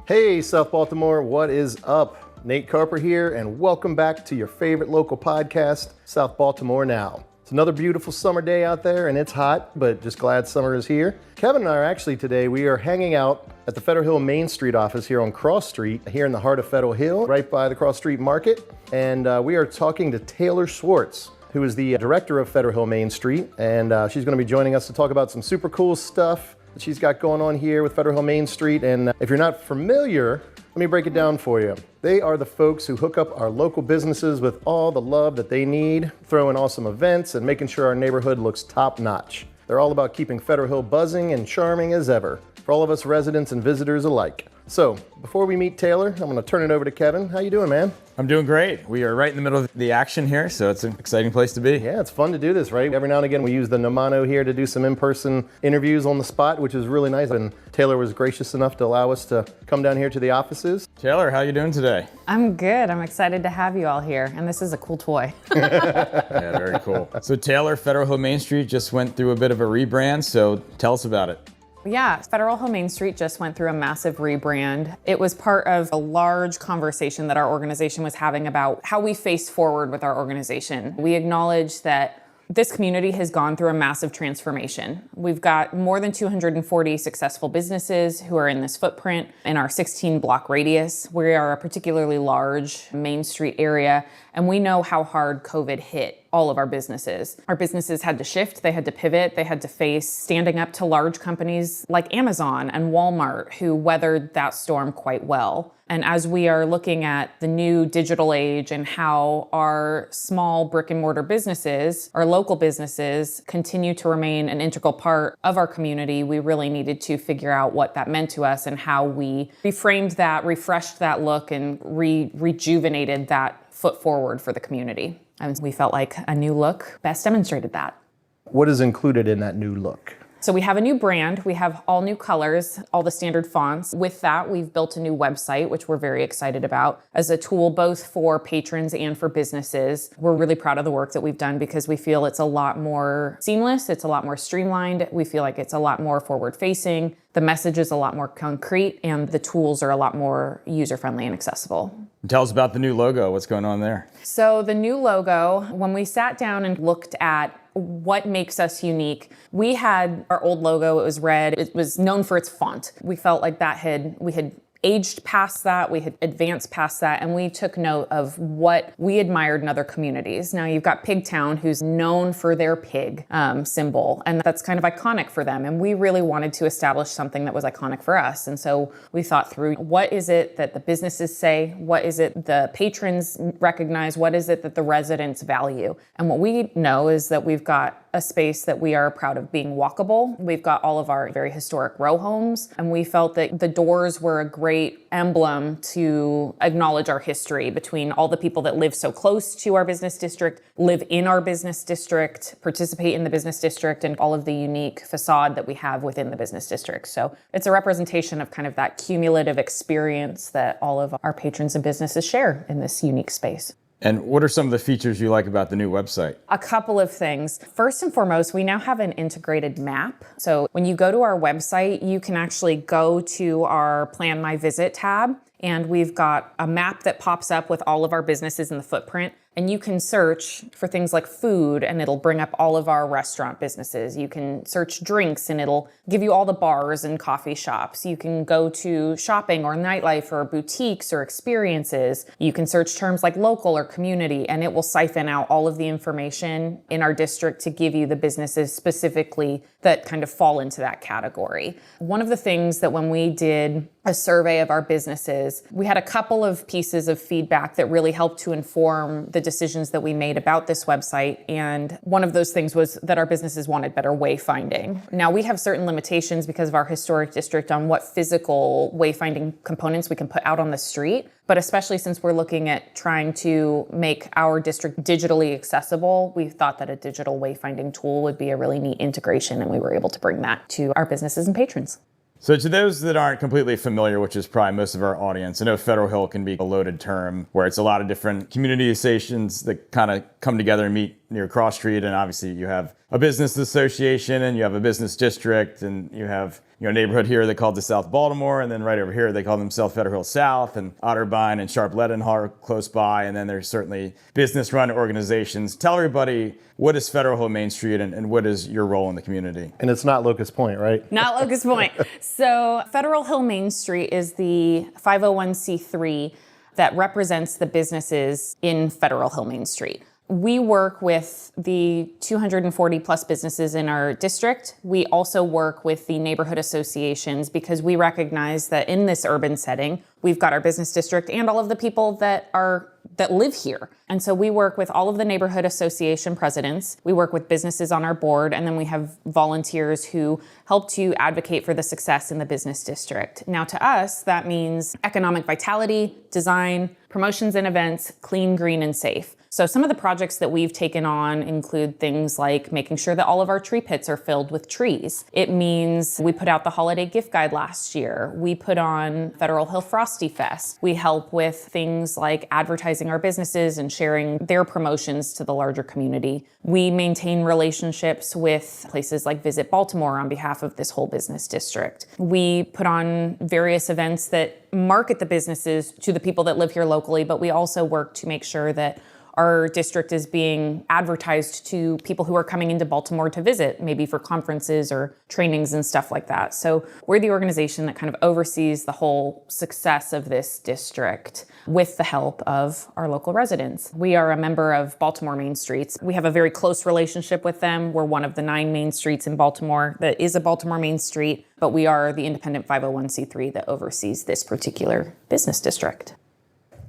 Hey, South Baltimore, what is up? Nate Carper here, and welcome back to your favorite local podcast, South Baltimore Now. It's another beautiful summer day out there, and it's hot, but just glad summer is here. Kevin and I are actually today, we are hanging out at the Federal Hill Main Street office here on Cross Street, here in the heart of Federal Hill, right by the Cross Street Market. And we are talking to Taylor Schwartz, who is the director of Federal Hill Main Street, and she's going to be joining us to talk about some super cool stuff that she's got going on here with Federal Hill Main Street. And if you're not familiar, let me break it down for you. They are the folks who hook up our local businesses with all the love that they need, throwing awesome events and making sure our neighborhood looks top notch. They're all about keeping Federal Hill buzzing and charming as ever for all of us residents and visitors alike. So before we meet Taylor, I'm going to turn it over to Kevin. How you doing, man? I'm doing great. We are right in the middle of the action here, so it's an exciting place to be. Yeah, it's fun to do this, right? Every now and again, we use the Nomano here to do some in-person interviews on the spot, which is really nice. And Taylor was gracious enough to allow us to come down here to the offices. Taylor, how you doing today? I'm good. I'm excited to have you all here. And this is a cool toy. Yeah, very cool. So Taylor, Federal Hill Main Street just went through a bit of a rebrand, so tell us about it. Yeah, Federal Hill Main Street just went through a massive rebrand. It was part of a large conversation that our organization was having about how we face forward with our organization. We acknowledge that this community has gone through a massive transformation. We've got more than 240 successful businesses who are in this footprint in our 16-block radius. We are a particularly large Main Street area, and we know how hard COVID hit all of our businesses. Our businesses had to shift, they had to pivot, they had to face standing up to large companies like Amazon and Walmart who weathered that storm quite well. And as we are looking at the new digital age and how our small brick and mortar businesses, our local businesses, continue to remain an integral part of our community, we really needed to figure out what that meant to us and how we reframed that, refreshed that look, and rejuvenated that foot forward for the community. And we felt like a new look best demonstrated that. What is included in that new look? So we have a new brand, we have all new colors, all the standard fonts. With that, we've built a new website, which we're very excited about, as a tool both for patrons and for businesses. We're really proud of the work that we've done because we feel it's a lot more seamless, it's a lot more streamlined, we feel like it's a lot more forward-facing, the message is a lot more concrete, and the tools are a lot more user-friendly and accessible. Tell us about the new logo. What's going on there? So the new logo, when we sat down and looked at what makes us unique, we had our old logo, it was red, it was known for its font. We felt like we had aged past that, we had advanced past that, and we took note of what we admired in other communities. Now you've got Pigtown, who's known for their pig symbol, and that's kind of iconic for them. And we really wanted to establish something that was iconic for us. And so we thought through, what is it that the businesses say? What is it the patrons recognize? What is it that the residents value? And what we know is that we've got a space that we are proud of being walkable. We've got all of our very historic row homes, and we felt that the doors were a great emblem to acknowledge our history between all the people that live so close to our business district, live in our business district, participate in the business district, and all of the unique facade that we have within the business district. So it's a representation of kind of that cumulative experience that all of our patrons and businesses share in this unique space. And what are some of the features you like about the new website? A couple of things. First and foremost, we now have an integrated map. So when you go to our website, you can actually go to our Plan My Visit tab, and we've got a map that pops up with all of our businesses in the footprint. And you can search for things like food, and it'll bring up all of our restaurant businesses. You can search drinks, and it'll give you all the bars and coffee shops. You can go to shopping or nightlife or boutiques or experiences. You can search terms like local or community, and it will siphon out all of the information in our district to give you the businesses specifically that kind of fall into that category. One of the things that when we did a survey of our businesses, we had a couple of pieces of feedback that really helped to inform the decisions that we made about this website. And one of those things was that our businesses wanted better wayfinding. Now we have certain limitations because of our historic district on what physical wayfinding components we can put out on the street. But especially since we're looking at trying to make our district digitally accessible, we thought that a digital wayfinding tool would be a really neat integration, and we were able to bring that to our businesses and patrons. So to those that aren't completely familiar, which is probably most of our audience, I know Federal Hill can be a loaded term where it's a lot of different community associations that kind of come together and meet near Cross Street. And obviously you have a business association and you have a business district and you have neighborhood here they called the South Baltimore, and then right over here they call themselves Federal Hill South, and Otterbein and Sharp Leadenhall close by, and then there's certainly business-run organizations. Tell everybody, what is Federal Hill Main Street, and what is your role in the community? And it's not Locust Point, right? Not Locust Point. So Federal Hill Main Street is the 501c3 that represents the businesses in Federal Hill Main Street. We work with the 240 plus businesses in our district. We also work with the neighborhood associations because we recognize that in this urban setting, we've got our business district and all of the people that live here. And so we work with all of the neighborhood association presidents. We work with businesses on our board, and then we have volunteers who help to advocate for the success in the business district. Now to us, that means economic vitality, design, promotions and events, clean, green, and safe. So some of the projects that we've taken on include things like making sure that all of our tree pits are filled with trees. It means we put out the holiday gift guide last year. We put on Federal Hill Frosty Fest. We help with things like advertising our businesses and sharing their promotions to the larger community. We maintain relationships with places like Visit Baltimore on behalf of this whole business district. We put on various events that market the businesses to the people that live here locally, but we also work to make sure that our district is being advertised to people who are coming into Baltimore to visit, maybe for conferences or trainings and stuff like that. So we're the organization that kind of oversees the whole success of this district with the help of our local residents. We are a member of Baltimore Main Streets. We have a very close relationship with them. We're one of the 9 main streets in Baltimore that is a Baltimore Main Street, but we are the independent 501c3 that oversees this particular business district.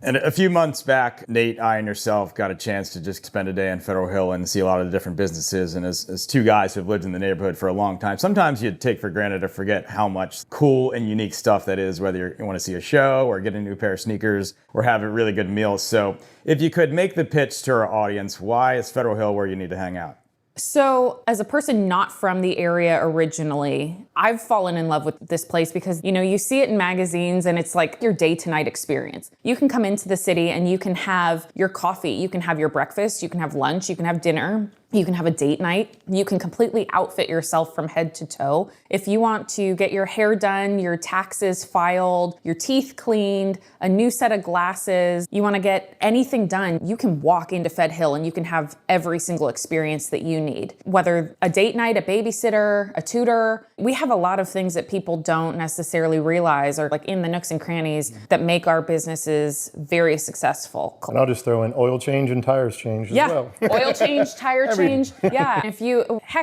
And a few months back, Nate, I, and yourself got a chance to just spend a day in Federal Hill and see a lot of the different businesses. And as two guys who have lived in the neighborhood for a long time, sometimes you take for granted or forget how much cool and unique stuff that is, whether you want to see a show or get a new pair of sneakers or have a really good meal. So if you could make the pitch to our audience, why is Federal Hill where you need to hang out? So as a person not from the area originally, I've fallen in love with this place because, you see it in magazines and it's like your day to night experience. You can come into the city and you can have your coffee, you can have your breakfast, you can have lunch, you can have dinner. You can have a date night. You can completely outfit yourself from head to toe. If you want to get your hair done, your taxes filed, your teeth cleaned, a new set of glasses, you want to get anything done, you can walk into Fed Hill and you can have every single experience that you need. Whether a date night, a babysitter, a tutor, we have a lot of things that people don't necessarily realize are like in the nooks and crannies that make our businesses very successful. And I'll just throw in oil change and tires change as well. Oil change, tire change. Yeah.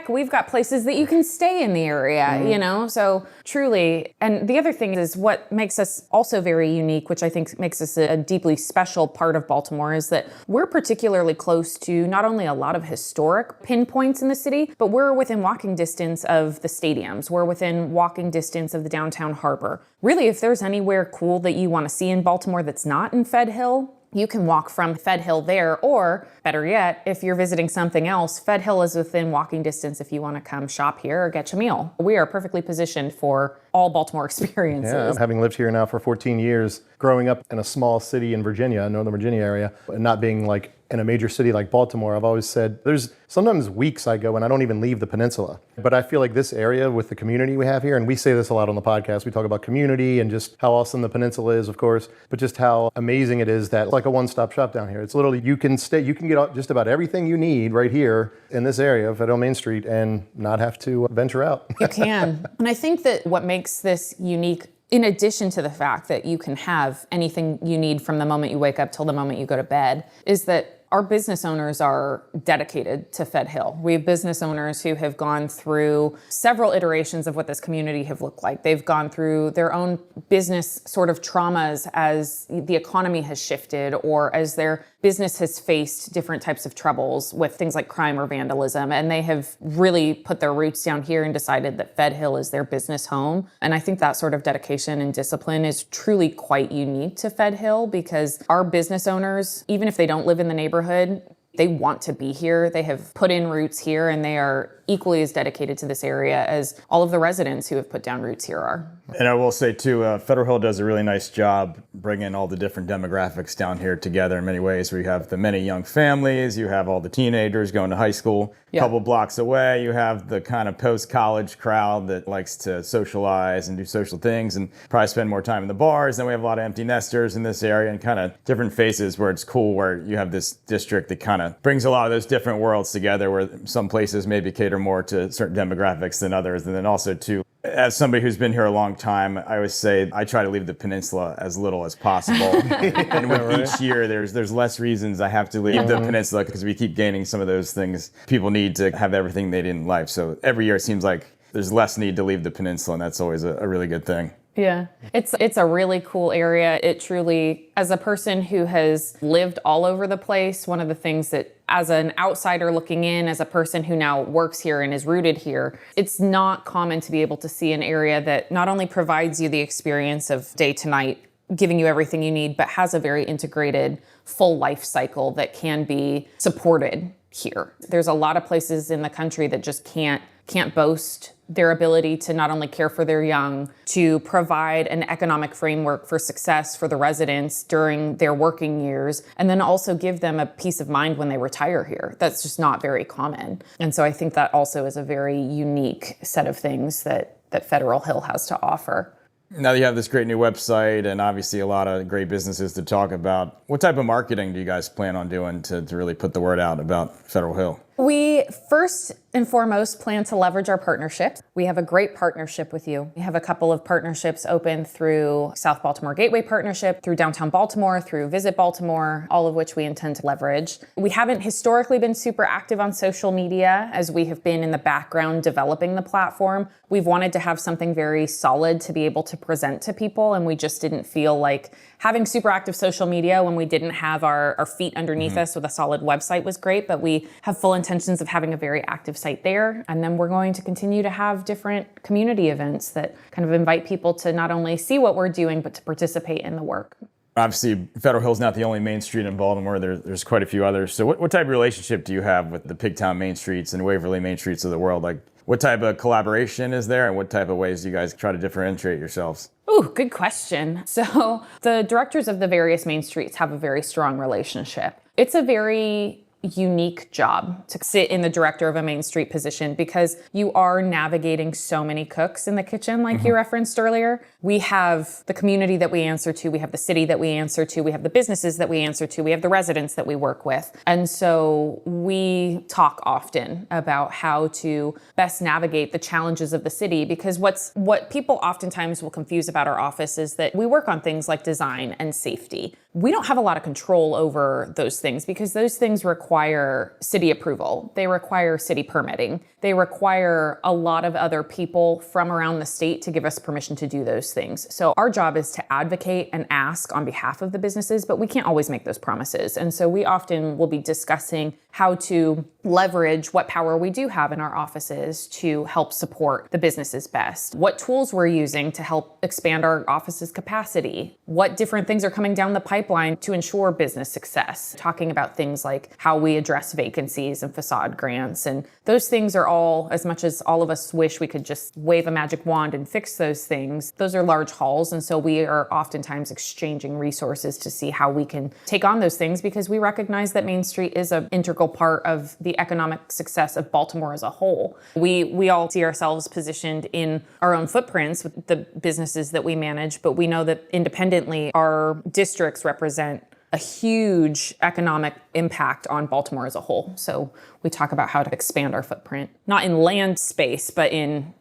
We've got places that you can stay in the area, so truly. And the other thing is what makes us also very unique, which I think makes us a deeply special part of Baltimore, is that we're particularly close to not only a lot of historic pinpoints in the city, but we're within walking distance of the stadiums. We're within walking distance of the downtown harbor. Really, if there's anywhere cool that you want to see in Baltimore that's not in Fed Hill, you can walk from Fed Hill there, or better yet, if you're visiting something else, Fed Hill is within walking distance if you want to come shop here or get your meal. We are perfectly positioned for all Baltimore experiences. Yeah, having lived here now for 14 years, growing up in a small city in Virginia, Northern Virginia area, and not being like in a major city like Baltimore, I've always said there's sometimes weeks I go and I don't even leave the peninsula. But I feel like this area with the community we have here, and we say this a lot on the podcast, we talk about community and just how awesome the peninsula is, of course, but just how amazing it is that it's like a one-stop shop down here. It's literally, you can get just about everything you need right here in this area of Federal Main Street and not have to venture out. You can. And I think that what makes this unique, in addition to the fact that you can have anything you need from the moment you wake up till the moment you go to bed, is that our business owners are dedicated to Fed Hill. We have business owners who have gone through several iterations of what this community have looked like. They've gone through their own business sort of traumas as the economy has shifted or as their business has faced different types of troubles with things like crime or vandalism. And they have really put their roots down here and decided that Fed Hill is their business home. And I think that sort of dedication and discipline is truly quite unique to Fed Hill because our business owners, even if they don't live in the neighborhood, They want to be here. They have put in roots here, and they are equally as dedicated to this area as all of the residents who have put down roots here are. And I will say too, Federal Hill does a really nice job bringing all the different demographics down here together in many ways. Where you have the many young families, you have all the teenagers going to high school. A couple blocks away, you have the kind of post-college crowd that likes to socialize and do social things and probably spend more time in the bars. Then we have a lot of empty nesters in this area and kind of different faces where it's cool where you have this district that kind of brings a lot of those different worlds together, where some places maybe cater more to certain demographics than others. And then also too, as somebody who's been here a long time, I always say I try to leave the peninsula as little as possible. And with each year, there's less reasons I have to leave the peninsula, because we keep gaining some of those things people need to have everything they need in life. So every year it seems like there's less need to leave the peninsula, and that's always a really good thing. Yeah, it's a really cool area. It truly, as a person who has lived all over the place, one of the things that as an outsider looking in, as a person who now works here and is rooted here, it's not common to be able to see an area that not only provides you the experience of day to night, giving you everything you need, but has a very integrated full life cycle that can be supported here. There's a lot of places in the country that just can't boast their ability to not only care for their young, to provide an economic framework for success for the residents during their working years, and then also give them a peace of mind when they retire here. That's just not very common. And so I think that also is a very unique set of things that Federal Hill has to offer. Now that you have this great new website and obviously a lot of great businesses to talk about, what type of marketing do you guys plan on doing to really put the word out about Federal Hill? We first and foremost plan to leverage our partnerships. We have a great partnership with you. We have a couple of partnerships open through South Baltimore Gateway Partnership, through Downtown Baltimore, through Visit Baltimore, all of which we intend to leverage. We haven't historically been super active on social media, as we have been in the background developing the platform. We've wanted to have something very solid to be able to present to people, and we just didn't feel like having super active social media when we didn't have our feet underneath us with a solid website was great, but we have full intentions of having a very active site there. And then we're going to continue to have different community events that kind of invite people to not only see what we're doing, but to participate in the work. Obviously, Federal Hill's not the only main street in Baltimore. There's quite a few others. So what type of relationship do you have with the Pigtown main streets and Waverly main streets of the world? Like, what type of collaboration is there, and what type of ways do you guys try to differentiate yourselves? Ooh, good question. So the directors of the various main streets have a very strong relationship. It's a very unique job to sit in the director of a main street position, because you are navigating so many cooks in the kitchen, like you referenced earlier. We have the community that we answer to, we have the city that we answer to, we have the businesses that we answer to, we have the residents that we work with. And so we talk often about how to best navigate the challenges of the city, because what people oftentimes will confuse about our office is that we work on things like design and safety. We don't have a lot of control over those things, because those things require city approval. They require city permitting. They require a lot of other people from around the state to give us permission to do those things. So our job is to advocate and ask on behalf of the businesses, but we can't always make those promises. And so we often will be discussing how to leverage what power we do have in our offices to help support the businesses best. What tools we're using to help expand our office's capacity. What different things are coming down the pipeline to ensure business success. Talking about things like how we address vacancies and facade grants. And those things are all, as much as all of us wish we could just wave a magic wand and fix those things, those are large hauls. And so we are oftentimes exchanging resources to see how we can take on those things, because we recognize that Main Street is an integral part of the economic success of Baltimore as a whole. We all see ourselves positioned in our own footprints with the businesses that we manage, but we know that independently our districts represent a huge economic impact on Baltimore as a whole. So we talk about how to expand our footprint, not in land space, but in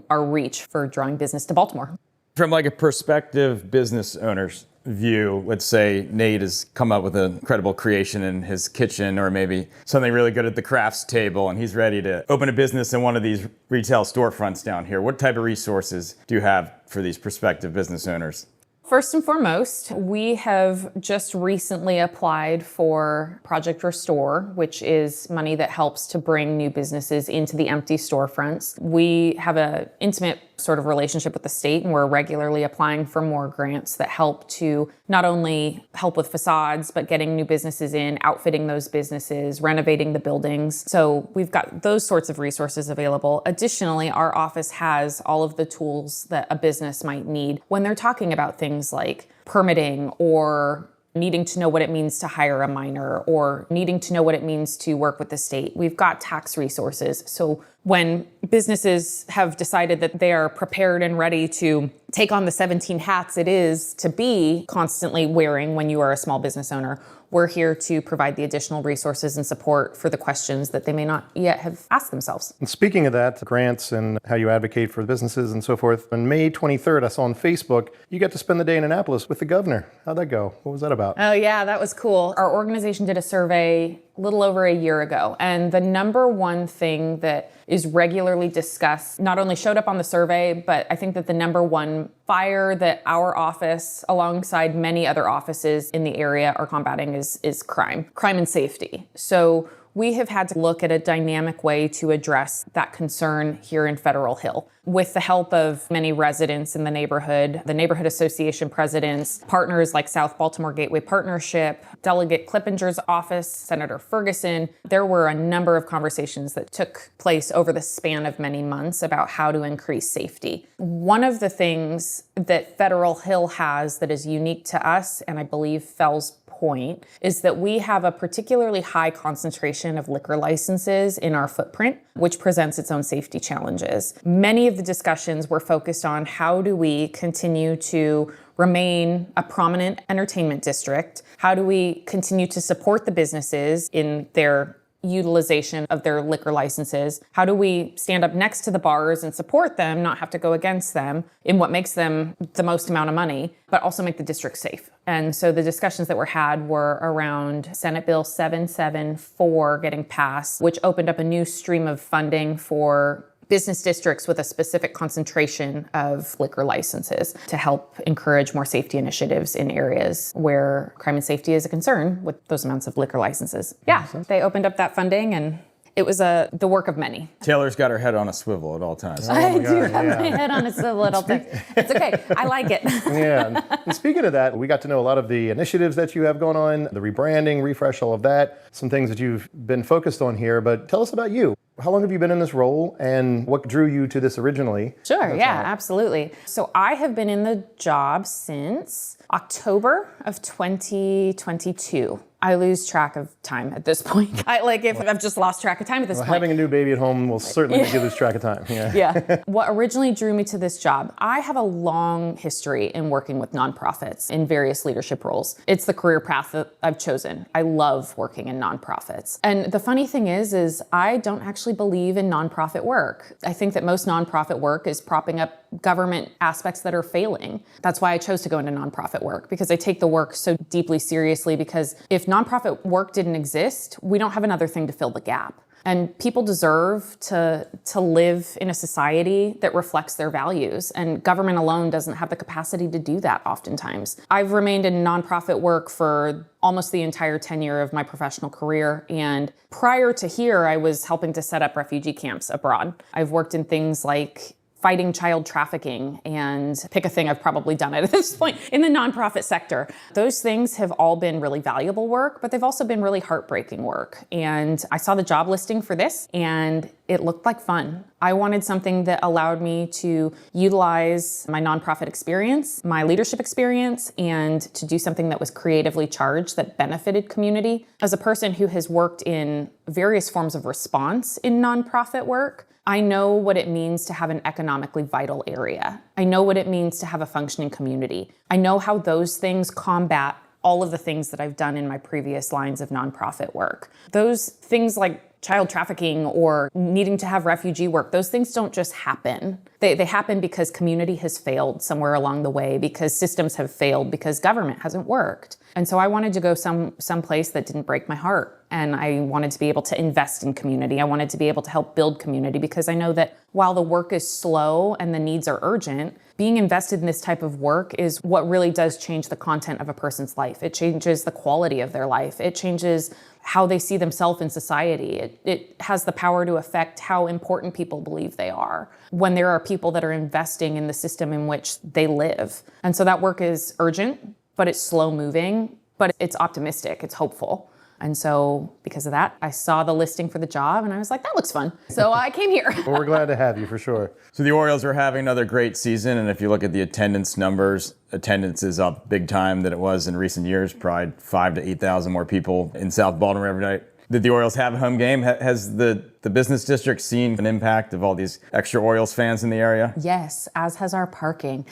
our reach for drawing business to Baltimore. From like a prospective business owner's view, let's say Nate has come up with an incredible creation in his kitchen, or maybe something really good at the crafts table, and he's ready to open a business in one of these retail storefronts down here. What type of resources do you have for these prospective business owners? First and foremost, we have just recently applied for Project Restore, which is money that helps to bring new businesses into the empty storefronts. We have an intimate sort of relationship with the state, and we're regularly applying for more grants that help to not only help with facades, but getting new businesses in, outfitting those businesses, renovating the buildings. So we've got those sorts of resources available. Additionally, our office has all of the tools that a business might need when they're talking about things like permitting or needing to know what it means to hire a minor or needing to know what it means to work with the state. We've got tax resources. So when businesses have decided that they are prepared and ready to take on the 17 hats it is to be constantly wearing when you are a small business owner, we're here to provide the additional resources and support for the questions that they may not yet have asked themselves. And speaking of that, grants and how you advocate for businesses and so forth, on May 23rd, I saw on Facebook, you got to spend the day in Annapolis with the governor. How'd that go? What was that about? Oh yeah, that was cool. Our organization did a survey a little over a year ago, and the number one thing that is regularly discussed not only showed up on the survey, but I think that the number one fire that our office, alongside many other offices in the area, are combating is crime and safety. So we have had to look at a dynamic way to address that concern here in Federal Hill. With the help of many residents in the neighborhood association presidents, partners like South Baltimore Gateway Partnership, Delegate Clippinger's office, Senator Ferguson, there were a number of conversations that took place over the span of many months about how to increase safety. One of the things that Federal Hill has that is unique to us, and I believe Fells Point, is that we have a particularly high concentration of liquor licenses in our footprint, which presents its own safety challenges. Many of the discussions were focused on how do we continue to remain a prominent entertainment district? How do we continue to support the businesses in their utilization of their liquor licenses? How do we stand up next to the bars and support them, not have to go against them in what makes them the most amount of money, but also make the district safe? And so the discussions that were had were around Senate Bill 774 getting passed, which opened up a new stream of funding for business districts with a specific concentration of liquor licenses to help encourage more safety initiatives in areas where crime and safety is a concern with those amounts of liquor licenses. Yeah, they opened up that funding, and it was the work of many. Taylor's got her head on a swivel at all times. I do have my head on a swivel at all times. It's okay. I like it. Yeah. And speaking of that, we got to know a lot of the initiatives that you have going on, the rebranding, refresh, all of that, some things that you've been focused on here. But tell us about you. How long have you been in this role, and what drew you to this originally? Sure, yeah, absolutely. So I have been in the job since October of 2022. I lose track of time at this point. I've just lost track of time at this point. Having a new baby at home will certainly make you lose track of time. Yeah. Yeah. What originally drew me to this job, I have a long history in working with nonprofits in various leadership roles. It's the career path that I've chosen. I love working in nonprofits. And the funny thing is I don't actually believe in nonprofit work. I think that most nonprofit work is propping up government aspects that are failing. That's why I chose to go into nonprofit work, because I take the work so deeply seriously, because if nonprofit work didn't exist, we don't have another thing to fill the gap. And people deserve to live in a society that reflects their values. And government alone doesn't have the capacity to do that oftentimes. I've remained in nonprofit work for almost the entire tenure of my professional career. And prior to here, I was helping to set up refugee camps abroad. I've worked in things like fighting child trafficking, and pick a thing I've probably done it at this point in the nonprofit sector. Those things have all been really valuable work, but they've also been really heartbreaking work. And I saw the job listing for this, and it looked like fun. I wanted something that allowed me to utilize my nonprofit experience, my leadership experience, and to do something that was creatively charged that benefited community. As a person who has worked in various forms of response in nonprofit work, I know what it means to have an economically vital area. I know what it means to have a functioning community. I know how those things combat all of the things that I've done in my previous lines of nonprofit work. Those things like child trafficking or needing to have refugee work, those things don't just happen. They happen because community has failed somewhere along the way, because systems have failed, because government hasn't worked. And so I wanted to go someplace that didn't break my heart. And I wanted to be able to invest in community. I wanted to be able to help build community, because I know that while the work is slow and the needs are urgent, being invested in this type of work is what really does change the content of a person's life. It changes the quality of their life. It changes how they see themselves in society. It has the power to affect how important people believe they are when there are people that are investing in the system in which they live. And so that work is urgent, but it's slow moving, but it's optimistic, it's hopeful. And so because of that, I saw the listing for the job and I was like, that looks fun. So I came here. Well, we're glad to have you for sure. So the Orioles are having another great season, and if you look at the attendance numbers, attendance is up big time than it was in recent years, probably 5,000 to 8,000 more people in South Baltimore every night. Did the Orioles have a home game? Has the business district seen an impact of all these extra Orioles fans in the area? Yes, as has our parking.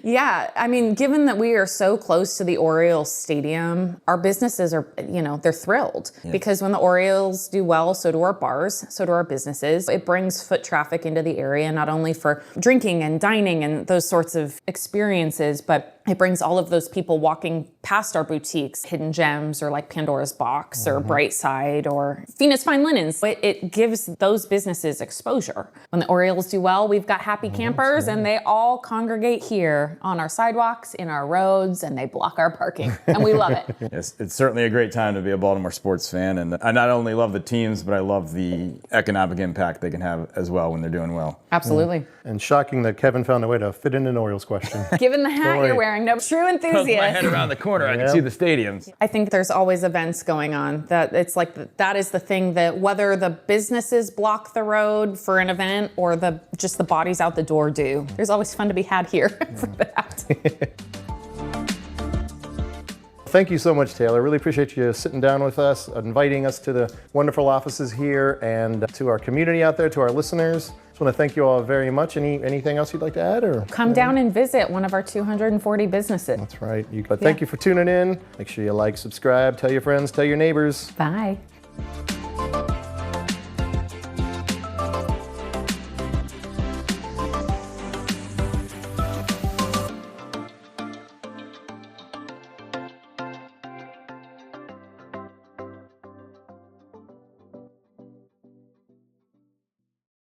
Yeah, I mean, given that we are so close to the Orioles stadium, our businesses are, they're thrilled. Because when the Orioles do well, so do our bars, so do our businesses. It brings foot traffic into the area, not only for drinking and dining and those sorts of experiences, but it brings all of those people walking past our boutiques, Hidden Gems or like Pandora's Box or Brightside or Venus Fine Linens. It gives those businesses exposure. When the Orioles do well, we've got happy campers and they all congregate here on our sidewalks, in our roads, and they block our parking. And we love it. Yes, it's certainly a great time to be a Baltimore sports fan. And I not only love the teams, but I love the economic impact they can have as well when they're doing well. Absolutely. And shocking that Kevin found a way to fit in an Orioles question. Given the hat you're wearing, no, true enthusiast. My head around the corner, I can see the stadiums. I think there's always events going on that it's like that is the thing that whether the businesses block the road for an event or just the bodies out the door do. There's always fun to be had here for that. Thank you so much, Taylor. Really appreciate you sitting down with us, inviting us to the wonderful offices here and to our community out there, to our listeners. Just want to thank you all very much. Anything else you'd like to add? Or come down and visit one of our 240 businesses. That's right. But thank you for tuning in. Make sure you like, subscribe, tell your friends, tell your neighbors. Bye.